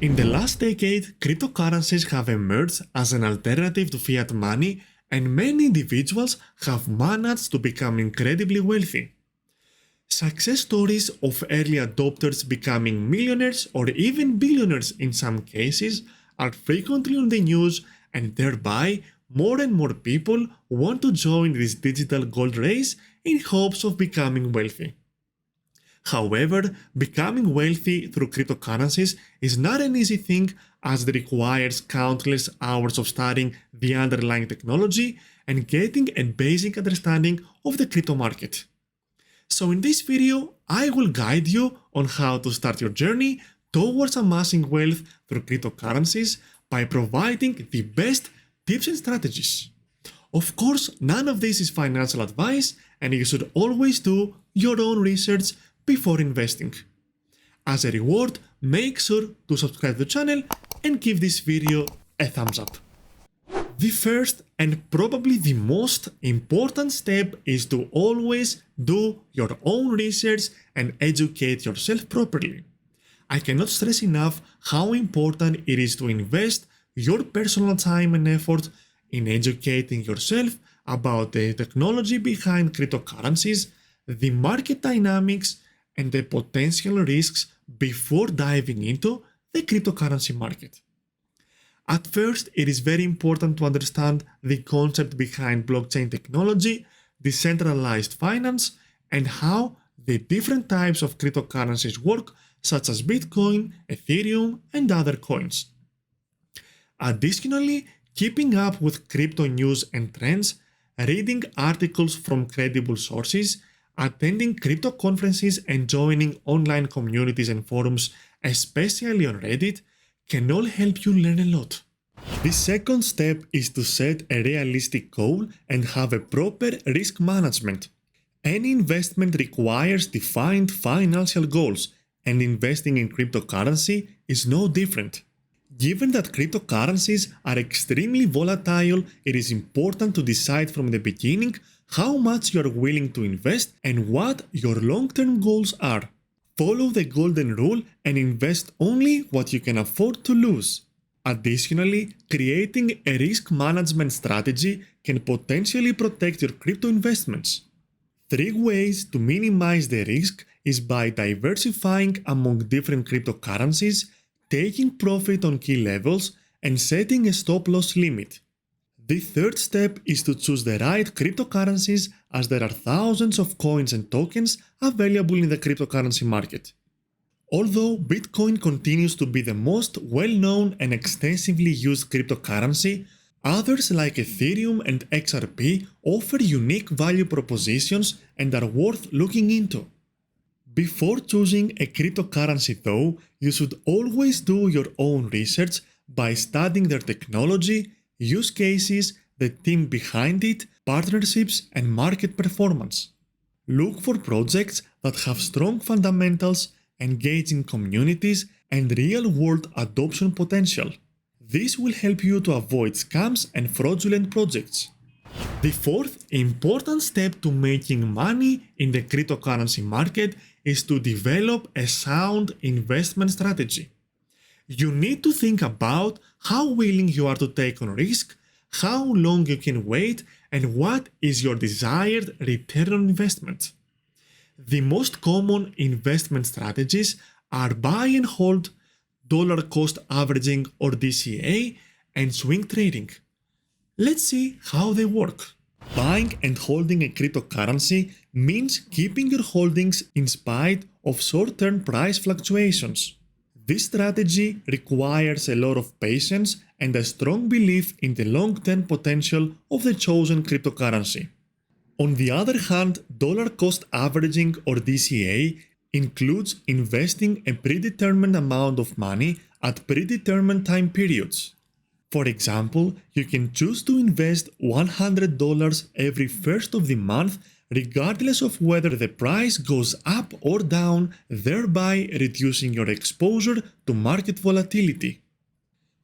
In the last decade, cryptocurrencies have emerged as an alternative to fiat money, and many individuals have managed to become incredibly wealthy. Success stories of early adopters becoming millionaires or even billionaires in some cases are frequently on the news, and thereby more and more people want to join this digital gold race in hopes of becoming wealthy. However, becoming wealthy through cryptocurrencies is not an easy thing, as it requires countless hours of studying the underlying technology and getting a basic understanding of the crypto market. So in this video, I will guide you on how to start your journey towards amassing wealth through cryptocurrencies by providing the best tips and strategies. Of course, none of this is financial advice, and you should always do your own research before investing. As a reward, make sure to subscribe to the channel and give this video a thumbs up. The first and probably the most important step is to always do your own research and educate yourself properly. I cannot stress enough how important it is to invest your personal time and effort in educating yourself about the technology behind cryptocurrencies, the market dynamics, and the potential risks before diving into the cryptocurrency market. At first, it is very important to understand the concept behind blockchain technology, decentralized finance, and how the different types of cryptocurrencies work, such as Bitcoin, Ethereum, and other coins. Additionally, keeping up with crypto news and trends, reading articles from credible sources, attending crypto conferences, and joining online communities and forums, especially on Reddit, can all help you learn a lot. The second step is to set a realistic goal and have a proper risk management. Any investment requires defined financial goals, and investing in cryptocurrency is no different. Given that cryptocurrencies are extremely volatile, it is important to decide from the beginning how much you are willing to invest and what your long-term goals are. Follow the golden rule and invest only what you can afford to lose. Additionally, creating a risk management strategy can potentially protect your crypto investments. 3 ways to minimize the risk is by diversifying among different cryptocurrencies, taking profit on key levels, and setting a stop-loss limit. The third step is to choose the right cryptocurrencies, as there are thousands of coins and tokens available in the cryptocurrency market. Although Bitcoin continues to be the most well-known and extensively used cryptocurrency, others like Ethereum and XRP offer unique value propositions and are worth looking into. Before choosing a cryptocurrency though, you should always do your own research by studying their technology, use cases, the team behind it, partnerships, and market performance. Look for projects that have strong fundamentals, engaging communities, and real-world adoption potential. This will help you to avoid scams and fraudulent projects. The fourth important step to making money in the cryptocurrency market is to develop a sound investment strategy. You need to think about how willing you are to take on risk, how long you can wait, and what is your desired return on investment. The most common investment strategies are buy and hold, dollar cost averaging or DCA, and swing trading. Let's see how they work. Buying and holding a cryptocurrency means keeping your holdings in spite of short-term price fluctuations. This strategy requires a lot of patience and a strong belief in the long-term potential of the chosen cryptocurrency. On the other hand, dollar cost averaging or DCA includes investing a predetermined amount of money at predetermined time periods. For example, you can choose to invest $100 every first of the month regardless of whether the price goes up or down, thereby reducing your exposure to market volatility.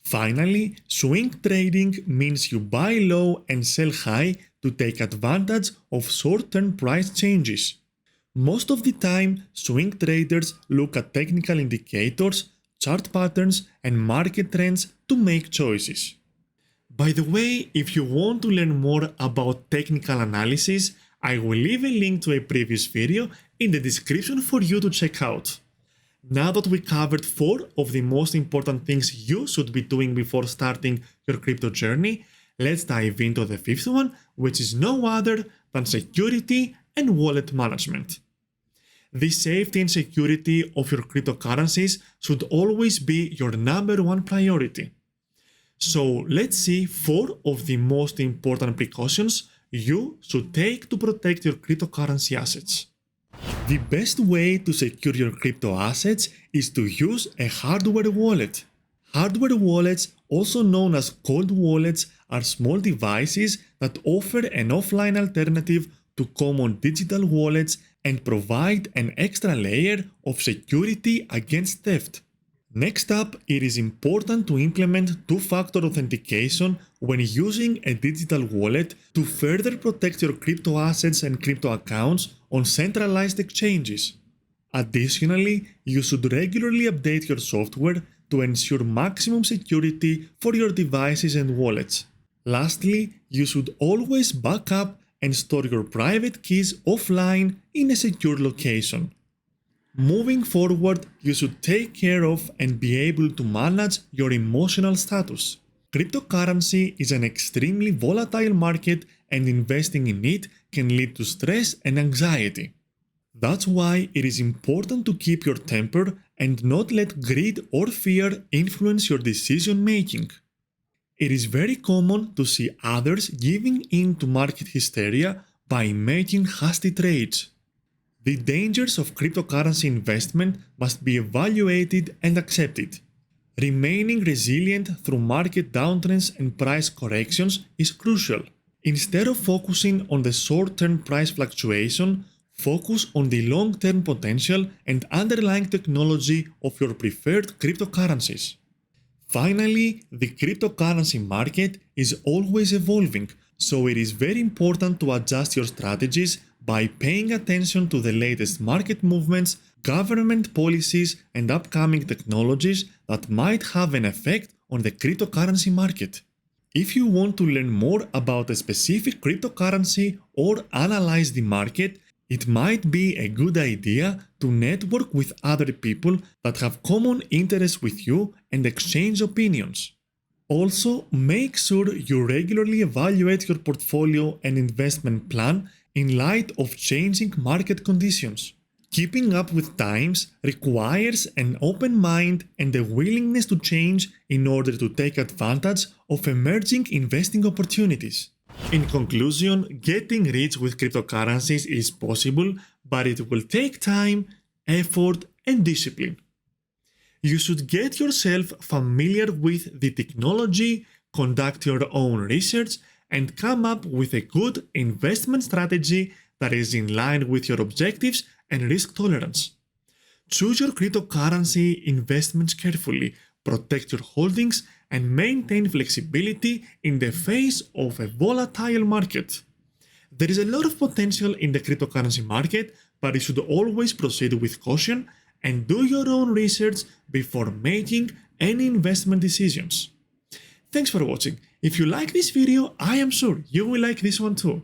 Finally, swing trading means you buy low and sell high to take advantage of short-term price changes. Most of the time, swing traders look at technical indicators, chart patterns, and market trends to make choices. By the way, if you want to learn more about technical analysis, I will leave a link to a previous video in the description for you to check out. Now that we covered 4 of the most important things you should be doing before starting your crypto journey, let's dive into the 5th one, which is no other than security and wallet management. The safety and security of your cryptocurrencies should always be your number one priority. So let's see 4 of the most important precautions you should take to protect your cryptocurrency assets. The best way to secure your crypto assets is to use a hardware wallet. Hardware wallets, also known as cold wallets, are small devices that offer an offline alternative to common digital wallets and provide an extra layer of security against theft. Next up, it is important to implement two-factor authentication when using a digital wallet to further protect your crypto assets and crypto accounts on centralized exchanges. Additionally, you should regularly update your software to ensure maximum security for your devices and wallets. Lastly, you should always back up and store your private keys offline in a secure location. Moving forward, you should take care of and be able to manage your emotional status. Cryptocurrency is an extremely volatile market, and investing in it can lead to stress and anxiety. That's why it is important to keep your temper and not let greed or fear influence your decision making. It is very common to see others giving in to market hysteria by making hasty trades. The dangers of cryptocurrency investment must be evaluated and accepted. Remaining resilient through market downtrends and price corrections is crucial. Instead of focusing on the short-term price fluctuation, focus on the long-term potential and underlying technology of your preferred cryptocurrencies. Finally, the cryptocurrency market is always evolving, so it is very important to adjust your strategies by paying attention to the latest market movements, government policies, and upcoming technologies that might have an effect on the cryptocurrency market. If you want to learn more about a specific cryptocurrency or analyze the market, it might be a good idea to network with other people that have common interests with you and exchange opinions. Also, make sure you regularly evaluate your portfolio and investment plan in light of changing market conditions. Keeping up with times requires an open mind and a willingness to change in order to take advantage of emerging investing opportunities. In conclusion, getting rich with cryptocurrencies is possible, but it will take time, effort, and discipline. You should get yourself familiar with the technology, conduct your own research, and come up with a good investment strategy that is in line with your objectives and risk tolerance. Choose your cryptocurrency investments carefully, protect your holdings, and maintain flexibility in the face of a volatile market. There is a lot of potential in the cryptocurrency market, but you should always proceed with caution and do your own research before making any investment decisions. Thanks for watching. If you like this video, I am sure you will like this one too.